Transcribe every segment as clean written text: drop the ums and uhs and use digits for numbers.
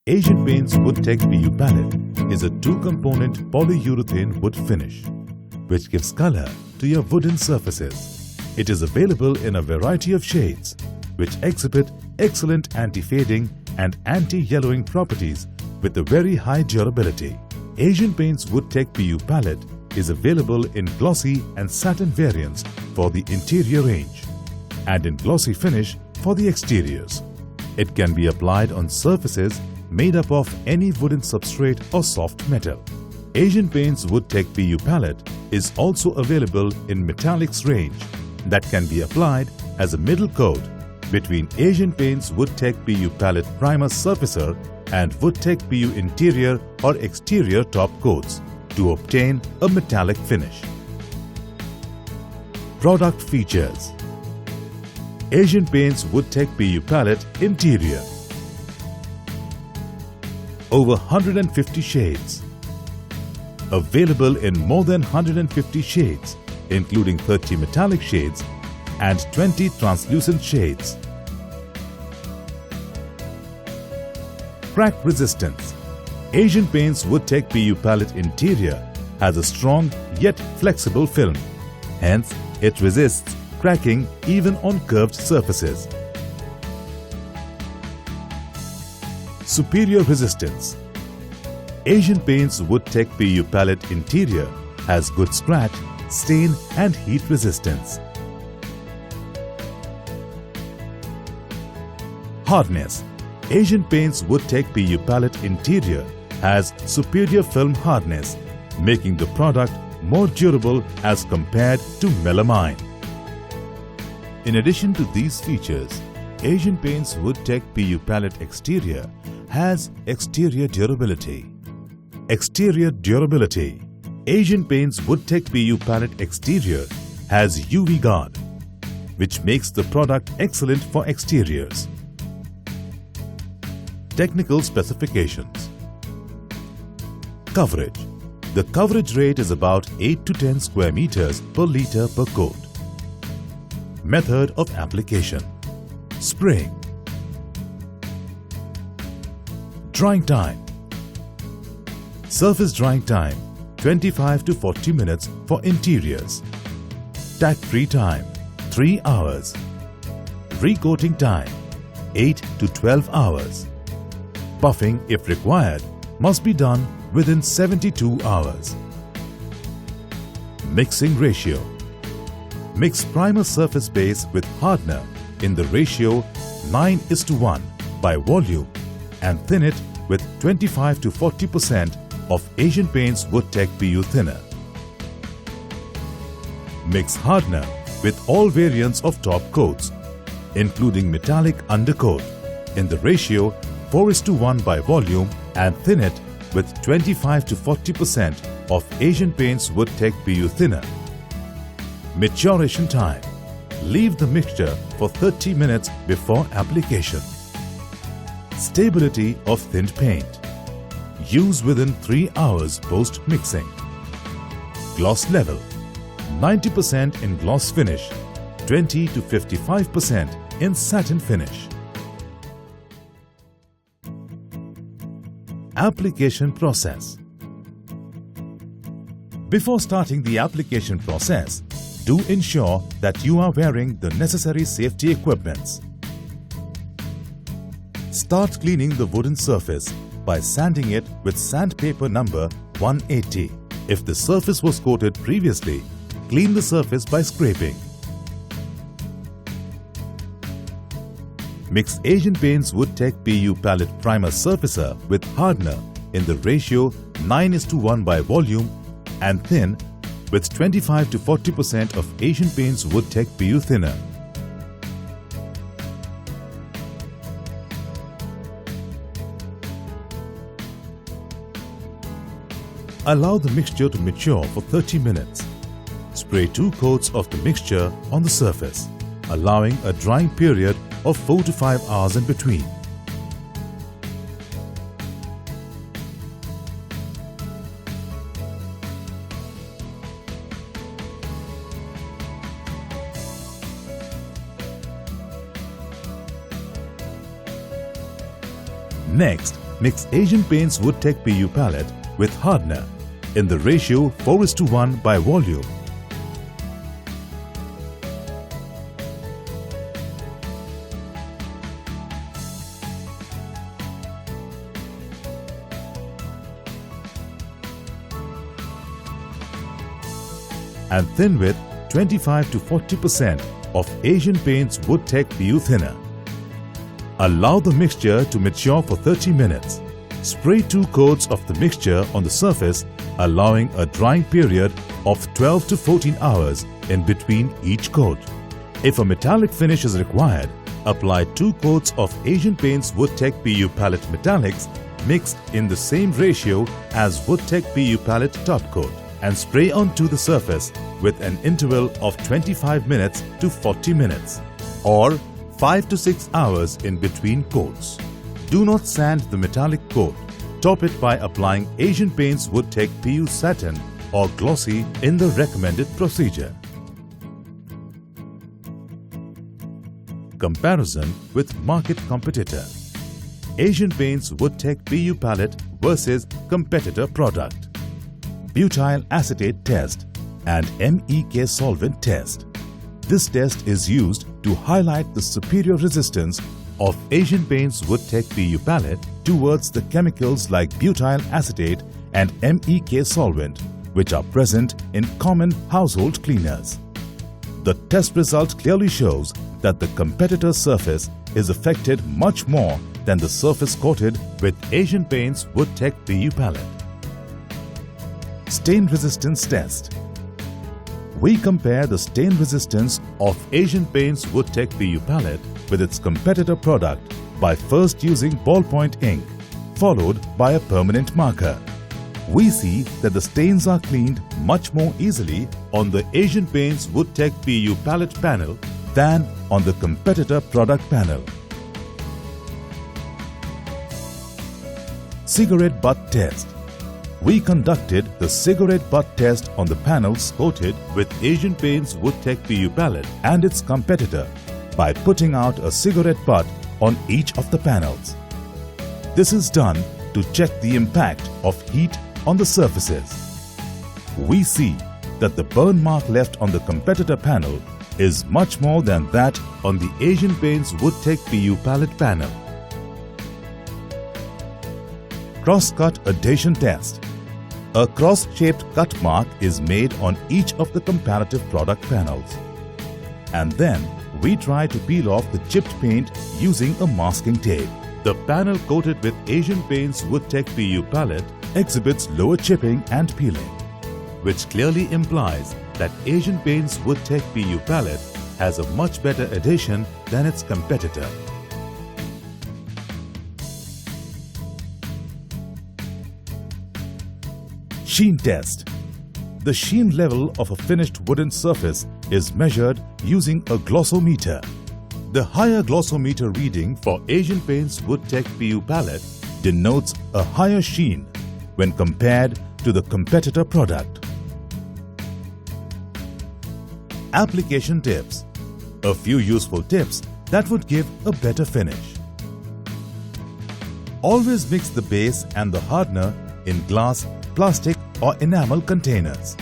Asian Paints Woodtech PU Palette is a two-component polyurethane wood finish which gives color to your wooden surfaces. It is available in a variety of shades which exhibit excellent anti-fading and anti-yellowing properties with a very high durability. Asian Paints Woodtech PU Palette is available in glossy and satin variants for the interior range and in glossy finish for the exteriors. It can be applied on surfaces made up of any wooden substrate or soft metal. Asian Paints Woodtech PU Palette is also available in metallics range that can be applied as a middle coat between Asian Paints Woodtech PU Palette Primer Surfacer and Woodtech PU Interior or Exterior top coats to obtain a metallic finish. Product features: Asian Paints Woodtech PU Palette Interior, over 150 shades, available in more than 150 shades including 30 metallic shades and 20 translucent shades. Crack resistance: Asian Paints Woodtech PU Palette Interior has a strong yet flexible film, hence it resists cracking even on curved surfaces. Superior resistance: Asian Paints Woodtech PU Palette Interior has good scratch, stain and heat resistance. Hardness: Asian Paints Woodtech PU Palette Interior has superior film hardness, making the product more durable as compared to melamine. In addition to these features, Asian Paints Woodtech PU Palette Exterior has exterior durability. Exterior durability: Asian Paints Woodtech PU Palette Exterior has UV guard, which makes the product excellent for exteriors. Technical specifications: Coverage: the coverage rate is about 8 to 10 square meters per liter per coat. Method of application: spraying. Drying time: surface drying time 25 to 40 minutes for interiors. Tack-free time 3 hours. Recoating time 8 to 12 hours. Buffing, if required, must be done within 72 hours. Mixing ratio: mix primer surface base with hardener in the ratio 9:1 by volume and thin it with 25 to 40% of Asian Paints Woodtech PU thinner. Mix hardener with all variants of top coats, including metallic undercoat, in the ratio 4:1 by volume and thin it with 25 to 40% of Asian Paints Woodtech PU thinner. Maturation time: leave the mixture for 30 minutes before application. Stability of thinned paint: use within 3 hours post-mixing. Gloss level: 90% in gloss finish, 20 to 55% in satin finish. Application process: before starting the application process, do ensure that you are wearing the necessary safety equipments. Start cleaning the wooden surface by sanding it with sandpaper number 180. If the surface was coated previously, clean the surface by scraping. Mix Asian Paints Woodtech PU Palette Primer Surfacer with hardener in the ratio 9:1 by volume and thin with 25 to 40% of Asian Paints Woodtech PU thinner. Allow the mixture to mature for 30 minutes. Spray 2 coats of the mixture on the surface, allowing a drying period of 4 to 5 hours in between. Next, mix Asian Paints Woodtech PU Palette with hardener in the ratio 4:1 by volume. And thin with 25 to 40% of Asian Paints Woodtech PU thinner. Allow the mixture to mature for 30 minutes. Spray 2 coats of the mixture on the surface, allowing a drying period of 12 to 14 hours in between each coat. If a metallic finish is required, apply 2 coats of Asian Paints Woodtech PU Palette Metallics mixed in the same ratio as Woodtech PU Palette top coat, and spray onto the surface with an interval of 25 minutes to 40 minutes or 5 to 6 hours in between coats. Do not sand the metallic coat. Top it by applying Asian Paints Woodtech PU Satin or Glossy in the recommended procedure. Comparison with market competitor. Asian Paints Woodtech PU Palette versus competitor product. Butyl acetate test and MEK solvent test. This test is used to highlight the superior resistance of Asian Paints Woodtech PU Palette towards the chemicals like butyl acetate and MEK solvent, which are present in common household cleaners. The test result clearly shows that the competitor's surface is affected much more than the surface coated with Asian Paints Woodtech PU Palette. Stain resistance test. We compare the stain resistance of Asian Paints Woodtech PU Palette with its competitor product by first using ballpoint ink, followed by a permanent marker. We see that the stains are cleaned much more easily on the Asian Paints Woodtech PU Palette panel than on the competitor product panel. Cigarette butt test. We conducted the cigarette butt test on the panels coated with Asian Paints Woodtech PU Palette and its competitor by putting out a cigarette butt on each of the panels. This is done to check the impact of heat on the surfaces. We see that the burn mark left on the competitor panel is much more than that on the Asian Paints Woodtech PU Palette panel. Cross-cut adhesion test. A cross-shaped cut mark is made on each of the comparative product panels. And then we try to peel off the chipped paint using a masking tape. The panel coated with Asian Paints Woodtech PU Palette exhibits lower chipping and peeling, which clearly implies that Asian Paints Woodtech PU Palette has a much better adhesion than its competitor. Sheen test. The sheen level of a finished wooden surface is measured using a glossometer. The higher glossometer reading for Asian Paints Woodtech PU Palette denotes a higher sheen when compared to the competitor product. Application tips. A few useful tips that would give a better finish. Always mix the base and the hardener in glass, plastic or enamel containers.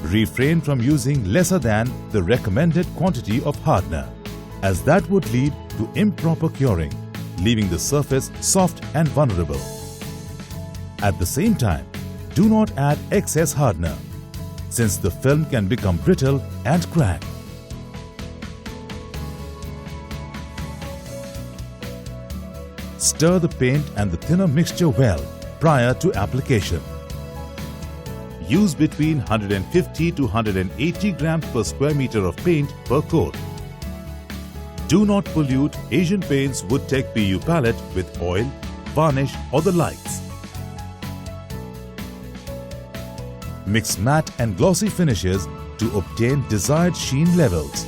Refrain from using lesser than the recommended quantity of hardener, as that would lead to improper curing, leaving the surface soft and vulnerable. At the same time, do not add excess hardener, since the film can become brittle and crack. Stir the paint and the thinner mixture well prior to application. Use between 150 to 180 grams per square meter of paint per coat. Do not pollute Asian Paints Woodtech PU Palette with oil, varnish or the likes. Mix matte and glossy finishes to obtain desired sheen levels.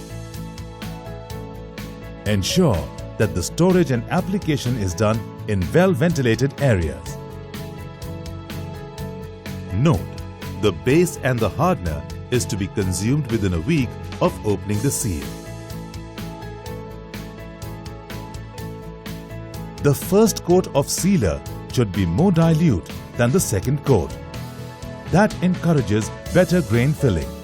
Ensure that the storage and application is done in well-ventilated areas. Note: the base and the hardener is to be consumed within a week of opening the seal. the first coat of sealer should be more dilute than the second coat. That encourages better grain filling.